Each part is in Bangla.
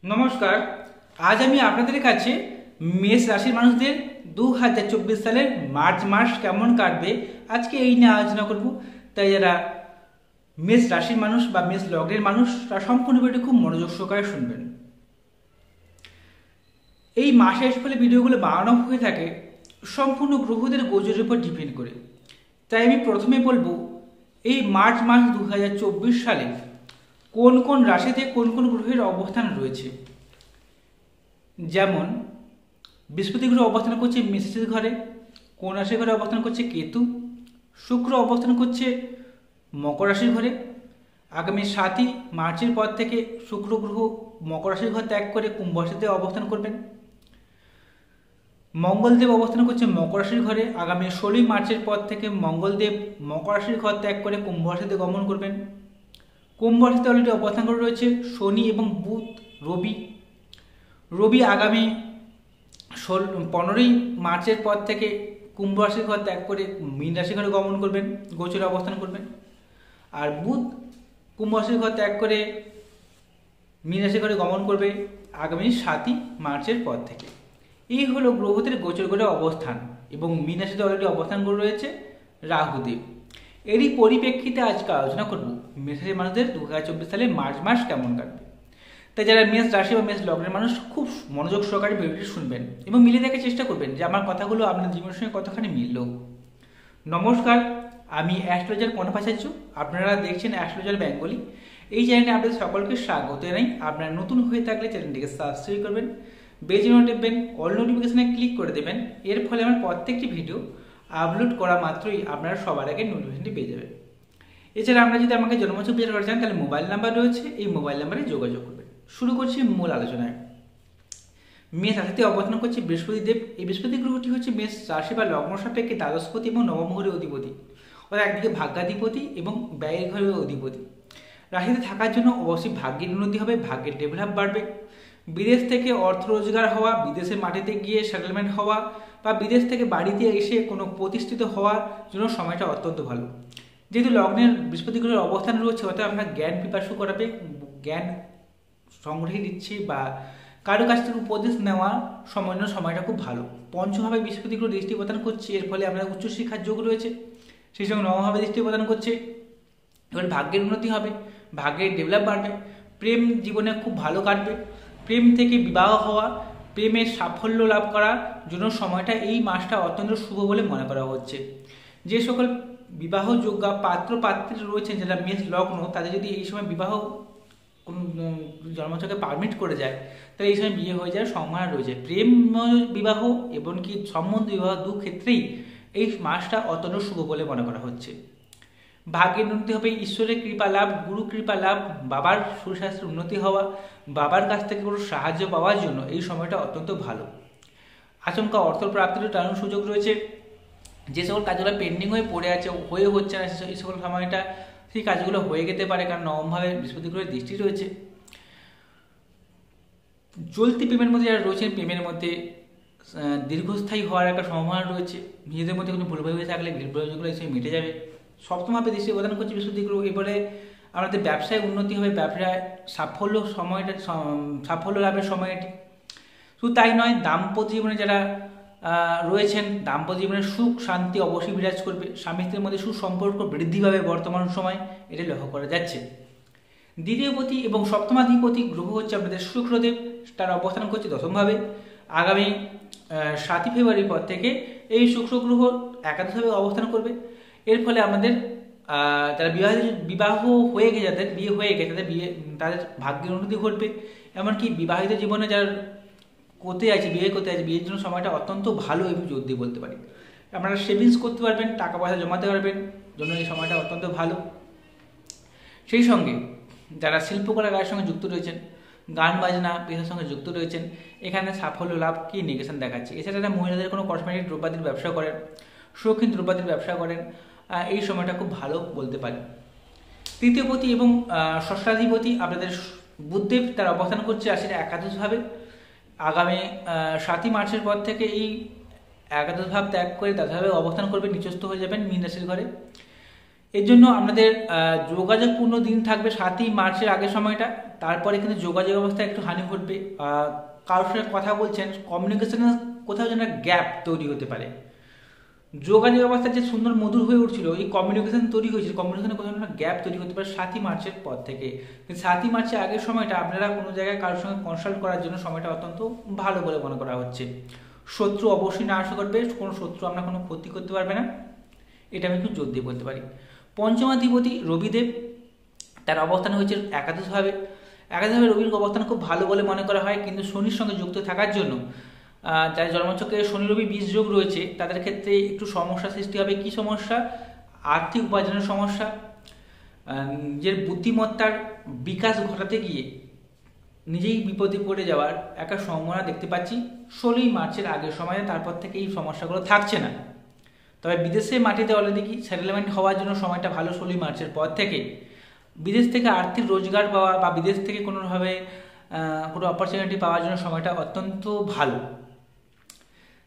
নমস্কার। আজ আমি আপনাদের কাছে মেষ রাশির মানুষদের 2024 সালের মার্চ মাস কেমন কাটবে আজকে এই নিয়ে আলোচনা করব। তাই যারা মেষ রাশির মানুষ বা মেষ লগ্নের মানুষ তারা সম্পূর্ণ ভিডিও খুব মনোযোগ সহকারে শুনবেন। এই মাসের ফলে ভিডিওগুলো বানানো হয়ে থাকে সম্পূর্ণ গ্রহদের গোচরের উপর ডিপেন্ড করে। তাই আমি প্রথমে বলবো এই মার্চ মাস 2024 সালে কোন কোন রাশিতে কোন কোন গ্রহের অবস্থান রয়েছে। যেমন বৃহস্পতি গ্রহ অবস্থান করছে মেষের ঘরে, কোন রাশির ঘরে অবস্থান করছে কেতু। শুক্র অবস্থান করছে মকর রাশির ঘরে। আগামী 7ই মার্চের পর থেকে শুক্র গ্রহ মকর রাশির ঘর ত্যাগ করে কুম্ভ রাশিতে অবস্থান করবেন। মঙ্গলদেব অবস্থান করছে মকর রাশির ঘরে। আগামী 16ই মার্চের পর থেকে মঙ্গলদেব মকর রাশির ঘর ত্যাগ করে কুম্ভ রাশিতে গমন করবেন। কুম্ভ রাশিতে অলরেডি অবস্থান করে রয়েছে শনি এবং বুধ। রবি আগামী 15ই মার্চের পর থেকে কুম্ভ রাশির ঘর ত্যাগ করে মীন রাশির ঘরে গমন করবেন, গোচরে অবস্থান করবেন। আর বুধ কুম্ভ রাশির ঘর ত্যাগ করে মীন রাশির ঘরে গমন করবে আগামী 7ই মার্চের পর থেকে। এই হলো গ্রহদের গোচর করে অবস্থান এবং মীন রাশিতে অলরেডি অবস্থান করে রয়েছে রাহুদেব। এরই পরিপ্রেক্ষিতে আজকে আলোচনা করব মেষ রাশির মানুষদের 2024 সালে মার্চ মাস কেমন কাটবে। তাই যারা মেষ রাশি বা মেষ লগ্নের মানুষ খুব মনোযোগ সহকারে ভিডিওটি শুনবেন এবং মিলিয়ে দেখার চেষ্টা করবেন যে আমার কথাগুলো আপনার জীবনের সঙ্গে কতখানি মিলল। নমস্কার, আমি অ্যাস্ট্রোলজার কনফাচার্য। আপনারা দেখছেন অ্যাস্ট্রোলজার বেঙ্গলি। এই চ্যানেলে আপনাদের সকলকে স্বাগত জানাই। আপনারা নতুন হয়ে থাকলে চ্যানেলটিকে সাবস্ক্রাইব করবেন, বেল আইকন টিপবেন, অল নোটিফিকেশনে ক্লিক করে দেবেন। এর ফলে আমার প্রত্যেকটি ভিডিও আপলোড করা মাত্রই আপনারা সবার আগে নোটিফিকেশনটি পেয়ে যাবেন। এছাড়া আপনারা যদি আমাকে জন্মছক বিচার করতে চান তাহলে মোবাইল নাম্বার রয়েছে, এই মোবাইল নাম্বারে যোগাযোগ করবেন। শুরু করছি মূল আলোচনায়। মেষ রাশিতে অবস্থান করছে বৃহস্পতি দেব। এই বৃহস্পতি গ্রহটি হচ্ছে মেষ রাশি বা লগ্ন সাপেক্ষে দ্বাদশপতি এবং নবম ঘরের অধিপতি, অর্থাৎ একদিকে ভাগ্যাধিপতি এবং ব্যয়ের ঘরের অধিপতি। রাশিতে থাকার জন্য অবশ্যই ভাগ্যের উন্নতি হবে, ভাগ্যের ডেভেলপ বাড়বে। বিদেশ থেকে অর্থ রোজগার হওয়া, বিদেশের মাটিতে গিয়ে সেটেলমেন্ট হওয়া বা বিদেশ থেকে বাড়িতে এসে কোনো প্রতিষ্ঠিত হওয়ার জন্য সময়টা অত্যন্ত ভালো। যেহেতু লগ্নের বৃহস্পতি গ্রহের অবস্থান রয়েছে, অর্থাৎ আপনার জ্ঞান পিপাসু করাবে, জ্ঞান সংগ্রহে দিচ্ছে বা কারো কাছ থেকে উপদেশ নেওয়া সময়টা খুব ভালো। পঞ্চমভাবে বৃহস্পতি গ্রহ দৃষ্টি প্রদান করছে, এর ফলে আপনার উচ্চশিক্ষার যোগ রয়েছে। সেই সঙ্গে নবমভাবে দৃষ্টি প্রদান করছে, এবার ভাগ্যের উন্নতি হবে, ভাগ্যের ডেভেলপ বাড়বে, প্রেম জীবনে খুব ভালো কাটবে। প্রেম থেকে বিবাহ হওয়া, প্রেমের সাফল্য লাভ করার জন্য সময়টা এই মাসটা অত্যন্ত শুভ বলে মনে করা হচ্ছে। যে সকল বিবাহযোগ্য পাত্র পাত্রী রয়েছেন যারা মেষ লগ্ন, তাদের যদি এই সময় বিবাহ কোন জন্মছকে পারমিট করে যায় তাহলে এই সময় বিয়ে হয়ে যাওয়ার সম্ভাবনা রয়েছে। প্রেম বিবাহ এবং কি সম্বন্ধ বিবাহ দু ক্ষেত্রেই এই মাসটা অত্যন্ত শুভ বলে মনে করা হচ্ছে। ভাগ্যের উন্নতি হবে, ঈশ্বরের কৃপা লাভ, গুরু কৃপা লাভ, বাবার সুস্বাস্থ্যের উন্নতি হওয়া, বাবার কাছ থেকে কোনো সাহায্য পাওয়ার জন্য এই সময়টা অত্যন্ত ভালো। আচমকা অর্থ প্রাপ্তির টানার সুযোগ রয়েছে। যে সকল কাজগুলো পেন্ডিং হয়ে পড়ে আছে, হচ্ছে না, এই সকল সময়টা সেই কাজগুলো হয়ে যেতে পারে, কারণ নবমভাবে বৃহস্পতি গ্রহের দৃষ্টি রয়েছে। চলতি প্রেমের মধ্যে যারা রয়েছেন, প্রেমের মধ্যে দীর্ঘস্থায়ী হওয়ার একটা সম্ভাবনা রয়েছে। নিজেদের মধ্যে কোনো ভুল হয়ে থাকলে ভুলগুলো এসে মিটে যাবে। সপ্তমভাবে দৃষ্টি প্রদান করছে বৃহস্পতি গ্রহ, এবারে আমাদের ব্যবসায় উন্নতি হবে, ব্যবসায় সাফল্য লাভের সময় এটি। শুধু তাই নয়, দাম্পত্য জীবনে যারা রয়েছেন, দাম্পত্য জীবনে সুখ শান্তি অবশ্যই বিরাজ করবে। স্বামী স্ত্রীর মধ্যে সুসম্পর্ক বৃদ্ধি পাবে বর্তমান সময়, এটা লক্ষ্য করা যাচ্ছে। দ্বিতীয়পতি এবং সপ্তমাধিপতি গ্রহ হচ্ছে আপনাদের শুক্রদেব, তার অবস্থান করছে দশমভাবে। আগামী 7ই ফেব্রুয়ারির পর থেকে এই শুক্র গ্রহ একাদশভাবে অবস্থান করবে। এর ফলে আমাদের যারা বিবাহ হয়ে গেছে, যাদের বিয়ে হয়ে গেছে তাদের ভাগ্যের উন্নতি ঘটবে। এমনকি বিবাহিত জীবনে যারা বিয়ে করতে আছে, বিয়ের জন্য সময়টা অত্যন্ত ভালো এবং জোর দিয়ে বলতে পারি। আপনারা সেভিংস করতে পারবেন, টাকা পয়সা জমাতে পারবেন, জন্য এই সময়টা অত্যন্ত ভালো। সেই সঙ্গে যারা শিল্পকলা কাজের সঙ্গে যুক্ত রয়েছেন, গান বাজনা পেশার সঙ্গে যুক্ত রয়েছেন, এখানে সাফল্য লাভ কি ইন্ডিকেশন দেখাচ্ছে। এছাড়া যারা মহিলাদের কোনো কসমেটিক দ্রব্যাদির ব্যবসা করেন, শৌখিন দ্রব্যাদির ব্যবসা করেন, এই সময়টা খুব ভালো বলতে পারি। তৃতীয়পতি এবং ষষ্ঠাধিপতি আপনাদের বুধদেব, তার অবস্থান করছে রাশির একাদশভাবে। আগামী 7ই মার্চের পর থেকে এই একাদশ ভাব ত্যাগ করে দ্বাদশভাবে অবস্থান করবে, নিচস্থ হয়ে যাবেন মীন রাশির ঘরে। এর জন্য আপনাদের যোগাযোগপূর্ণ দিন থাকবে 7ই মার্চের আগের সময়টা। তারপরে কিন্তু যোগাযোগ অবস্থায় একটু হানি ঘটবে। কারোর সঙ্গে কথা বলছেন, কমিউনিকেশনের কোথাও যেন গ্যাপ তৈরি হতে পারে। যোগাযোগ অবস্থা যে সুন্দর মধুর হয়ে উঠছিল, এই কমিউনিকেশন তৈরি হয়েছিল, কমিউনিকেশনের কোথাও যেন গ্যাপ তৈরি হতে পারে 7ই মার্চের পর থেকে। 7ই মার্চের আগের সময়টা আপনারা কোনো জায়গায় কারোর সঙ্গে কনসাল্ট করার জন্য সময়টা অত্যন্ত ভালো বলে মনে করা হচ্ছে। শত্রু অবশ্যই না আশা করবে, কোনো শত্রু আপনার কোনো ক্ষতি করতে পারবে না, এটা আমি একটু জোর দিয়ে বলতে পারি। পঞ্চমাধিপতি রবিদেব, তার অবস্থান হয়েছে একাদশভাবে। একাদশভাবে রবির অবস্থান খুব ভালো বলে মনে করা হয়, কিন্তু শনির সঙ্গে যুক্ত থাকার জন্য যার জন্মছকে শনি রবি 20 যোগ রয়েছে, তাদের ক্ষেত্রে একটু সমস্যা সৃষ্টি হবে। কি সমস্যা? আর্থিক উপার্জনের সমস্যা, নিজের বুদ্ধিমত্তার বিকাশ ঘটাতে গিয়ে নিজেই বিপদে পড়ে যাওয়ার একটা সম্ভাবনা দেখতে পাচ্ছি 16ই মার্চের আগের সময়ে। তারপর থেকে এই সমস্যাগুলো থাকছে না। তবে বিদেশে মাটিতে অলরেডি কি সেটেলমেন্ট হওয়ার জন্য সময়টা ভালো 16ই মার্চের পর থেকে। বিদেশ থেকে আর্থিক রোজগার পাওয়া বা বিদেশ থেকে কোনোভাবে কোনো অপরচুনিটি পাওয়ার জন্য সময়টা অত্যন্ত ভালো।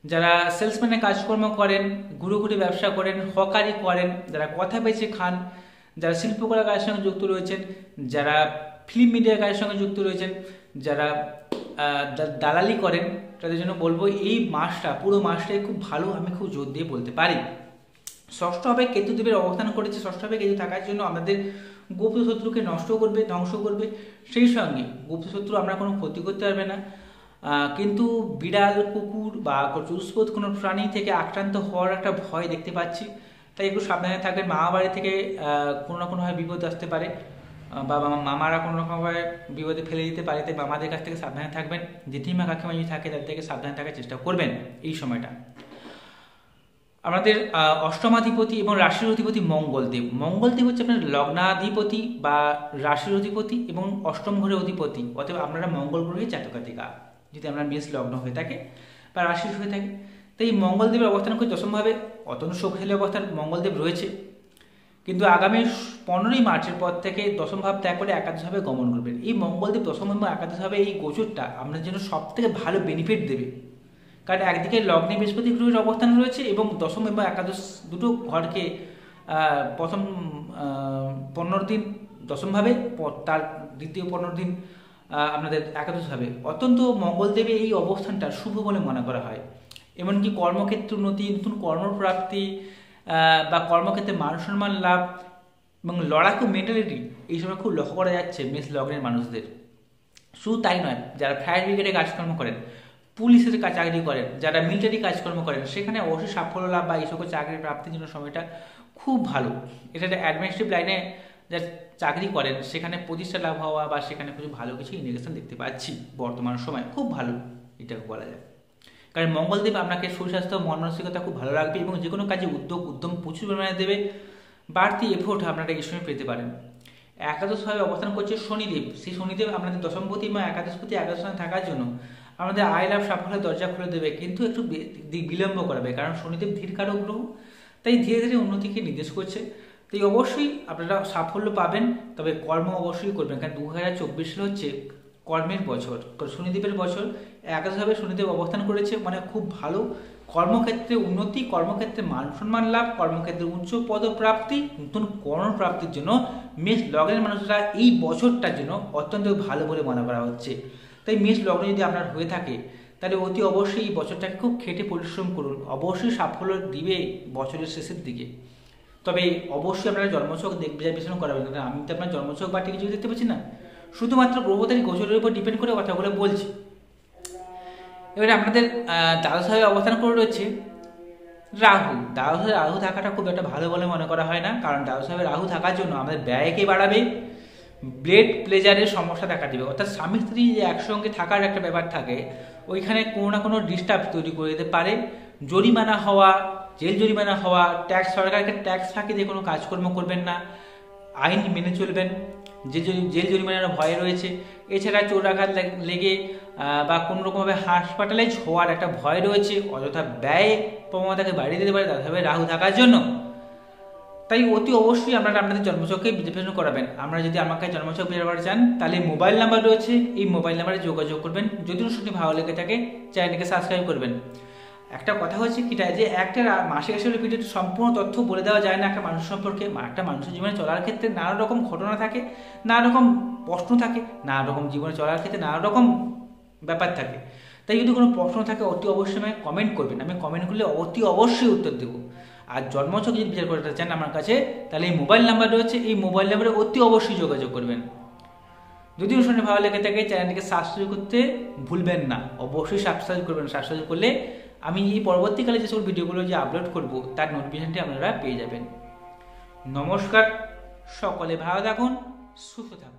যারা সেলসম্যানের কাজকর্ম করেন, ঘুরে ব্যবসা করেন, হকারি করেন, যারা কথা বেচে খান, যারা শিল্পকলা কাজের সঙ্গে যুক্ত রয়েছেন, যারা ফিল্ম মিডিয়ার কাজের সঙ্গে যুক্ত রয়েছেন, যারা দালালি করেন, তাদের জন্য বলবো এই মাসটা, পুরো মাসটাই খুব ভালো, আমি খুব জোর দিয়ে বলতে পারি। ষষ্ঠভাবে কেতুদেবের অবস্থান করেছে। ষষ্ঠভাবে কেতু থাকার জন্য আমাদের গুপ্ত শত্রুকে নষ্ট করবে, ধ্বংস করবে। সেই সঙ্গে গুপ্ত শত্রু আমরা কোনো ক্ষতি করতে পারবে না, কিন্তু বিড়াল, কুকুর বা চতুষ্পদ কোনো প্রাণী থেকে আক্রান্ত হওয়ার একটা ভয় দেখতে পাচ্ছি। তাই একটু সাবধানে থাকবেন। মামা বাড়ি থেকে কোনো না কোনোভাবে বিপদ আসতে পারে, বা মামারা কোনো রকমভাবে বিপদে ফেলে দিতে পারে। তাই মামাদের কাছ থেকে সাবধানে থাকবেন। জেঠিমা কাকিমা যদি থাকে তাদের থেকে সাবধানে থাকার চেষ্টা করবেন এই সময়টা। আমাদের অষ্টমাধিপতি এবং রাশির অধিপতি মঙ্গলদেব। মঙ্গলদেব হচ্ছে আপনার লগ্নাধিপতি বা রাশির অধিপতি এবং অষ্টম ঘরের অধিপতি। অতএব আপনারা মঙ্গল গ্রহের জাতকাতিকা, যদি আমরা মেষ লগ্ন হয়ে থাকে বা রাশির হয়ে থাকে। তাই এই মঙ্গলদেবের অবস্থান করে দশমভাবে অত্যন্ত শক্তিশালী অবস্থান মঙ্গলদেব রয়েছে। কিন্তু আগামী 15ই মার্চের পর থেকে দশম ভাব ত্যাগ করে একাদশভাবে গমন করবেন। এই মঙ্গলদেব দশম এবং একাদশভাবে এই গোচরটা আপনার জন্য সব থেকে ভালো বেনিফিট দেবে। কারণ একদিকে লগ্নে বৃহস্পতি গ্রহের অবস্থান রয়েছে এবং দশম এবং একাদশ দুটো ঘরকে প্রথম 15 দিন দশমভাবে, তার দ্বিতীয় 15 দিন আপনাদের একাদশভাবে। অত্যন্ত মঙ্গলদেবের এই অবস্থানটা শুভ বলে মনে করা হয়। এমনকি কর্মক্ষেত্রে উন্নতি, নতুন কর্মপ্রাপ্তি বা কর্মক্ষেত্রে মান সম্মান লাভ এবং লড়াকু মেন্টালিটি এই সময় খুব লক্ষ্য করা যাচ্ছে মেষ লগ্নের মানুষদের। শুধু তাই নয়, যারা ফায়ার ব্রিগেডে কাজকর্ম করেন, পুলিশের চাকরি করেন, যারা মিলিটারি কাজকর্ম করেন, সেখানে অবশ্যই সাফল্য লাভ বা এই সকল চাকরি প্রাপ্তির জন্য সময়টা খুব ভালো। এটা অ্যাডমিনিস্ট্রেটিভ লাইনে যারা চাকরি করেন সেখানে প্রতিষ্ঠা লাভ হওয়া বা সেখানে কিছু ভালো কিছু ইন্ডিকেশন দেখতে পাচ্ছি বর্তমান সময়, খুব ভালো এটাকে বলা যায়। কারণ মঙ্গলদেব আপনাকে সুস্বাস্থ্য, মন মানসিকতা খুব ভালো রাখবে এবং যে কোনো কাজে উদ্যম প্রচুর পরিমাণে দেবে। বাড়তি এফোর্ট আপনারা এই সময় পেতে পারেন। একাদশভাবে অবস্থান করছে শনিদেব। সেই শনিদেব আপনাদের দশমপতি বা একাদশপতি একাদশ স্থানে থাকার জন্য আমাদের আয় লাভ সাফল্যের দরজা খুলে দেবে, কিন্তু একটু বিলম্ব করাবে। কারণ শনিদেব ধীরকারক গ্রহ, তাই ধীরে ধীরে উন্নতিকে নির্দেশ করছে। তাই অবশ্যই আপনারা সাফল্য পাবেন, তবে কর্ম অবশ্যই করবেন। কারণ 2024 সাল হচ্ছে কর্মের বছর, শনিদেবের বছর। একাদশভাবে শনিদেব অবস্থান করেছে, মানে খুব ভালো। কর্মক্ষেত্রে উন্নতি, কর্মক্ষেত্রে মান সম্মান লাভ, কর্মক্ষেত্রে উচ্চ পদপ্রাপ্তি, নতুন কর্মপ্রাপ্তির জন্য মেষ লগ্নের মানুষরা এই বছরটার জন্য অত্যন্ত ভালো বলে মনে করা হচ্ছে। তাই মেষ লগ্ন যদি আপনার হয়ে থাকে তাহলে অতি অবশ্যই এই বছরটাকে খুব খেটে পরিশ্রম করুন, অবশ্যই সাফল্য দিবে বছরের শেষের দিকে। তবে অবশ্যই আপনারা জন্মছক বিশ্লেষণ করাবেন, কারণ আমি তো আপনার জন্মছক বা কিছু দেখতে পাচ্ছি না, শুধুমাত্র গ্রহদের গোচরের উপর ডিপেন্ড করে কথাগুলো বলছি। এবারে আপনাদের দ্বাদশভাবে অবস্থান করে রয়েছে রাহু। দ্বাদশভাবে রাহু থাকাটা খুব একটা ভালো বলে মনে করা হয় না, কারণ দ্বাদশভাবে রাহু থাকার জন্য আমাদের ব্যয়কে বাড়াবে, ব্লেড প্লেজারের সমস্যা দেখা দেবে। অর্থাৎ স্বামী স্ত্রী যে একসঙ্গে থাকার একটা ব্যাপার থাকে, ওইখানে কোনো না কোনো ডিস্টার্ব তৈরি করে দিতে পারে। জরিমানা হওয়া, জেল জরিমানা হওয়া, ট্যাক্স, সরকারকে ট্যাক্স ফাঁকি দিয়ে কোনো কাজকর্ম করবেন না, আইন মেনে চলবেন, যে জেল জরিমানার ভয় রয়েছে। এছাড়া চোরাঘাত লেগে বা কোনো রকমভাবে হাসপাতালাইজ হওয়ার একটা ভয় রয়েছে। অযথা ব্যয় প্রবণতাকে বাড়িয়ে দিতে পারে তাহলে রাহু থাকার জন্য। তাই অতি অবশ্যই আপনারা আপনাদের জন্মছককে বিশ্লেষণ করাবেন। আমরা যদি আমাকে জন্মছক বেরোবার চান তাহলে মোবাইল নাম্বার রয়েছে, এই মোবাইল নাম্বারে যোগাযোগ করবেন। যদি অনুষ্ঠানটি ভালো লেগে থাকে চ্যানেলটিকে সাবস্ক্রাইব করবেন। একটা কথা হচ্ছে কিটা যে একটা মাসিক রাশির ভিডিওতে সম্পূর্ণ তথ্য বলে দেওয়া যায় না একটা মানুষ সম্পর্কে। একটা মানুষের জীবনে চলার ক্ষেত্রে নানা রকম ঘটনা থাকে, নানা রকম প্রশ্ন থাকে, নানা রকম জীবনে চলার ক্ষেত্রে নানা রকম ব্যাপার থাকে। তাই যদি কোনো প্রশ্ন থাকে অতি অবশ্যই আমাকে কমেন্ট করবেন, আমি কমেন্ট করলে অতি অবশ্যই উত্তর দেবো। আর জন্মছক যদি বিচার করতে চান আমার কাছে, তাহলে এই মোবাইল নাম্বার রয়েছে, এই মোবাইল নাম্বারে অতি অবশ্যই যোগাযোগ করবেন। যদি অনুষ্ঠানে ভালো লেগে থাকে চ্যানেলটিকে সাবস্ক্রাইব করতে ভুলবেন না, অবশ্যই সাবস্ক্রাইব করবেন। সাবস্ক্রাইব করলে আমি এই পরবর্তীকালে যে সকল ভিডিওগুলো যে আপলোড করব তার নোটিফিকেশনটি আপনারা পেয়ে যাবেন। নমস্কার, সকলে ভালো থাকুন, সুস্থ থাকুন।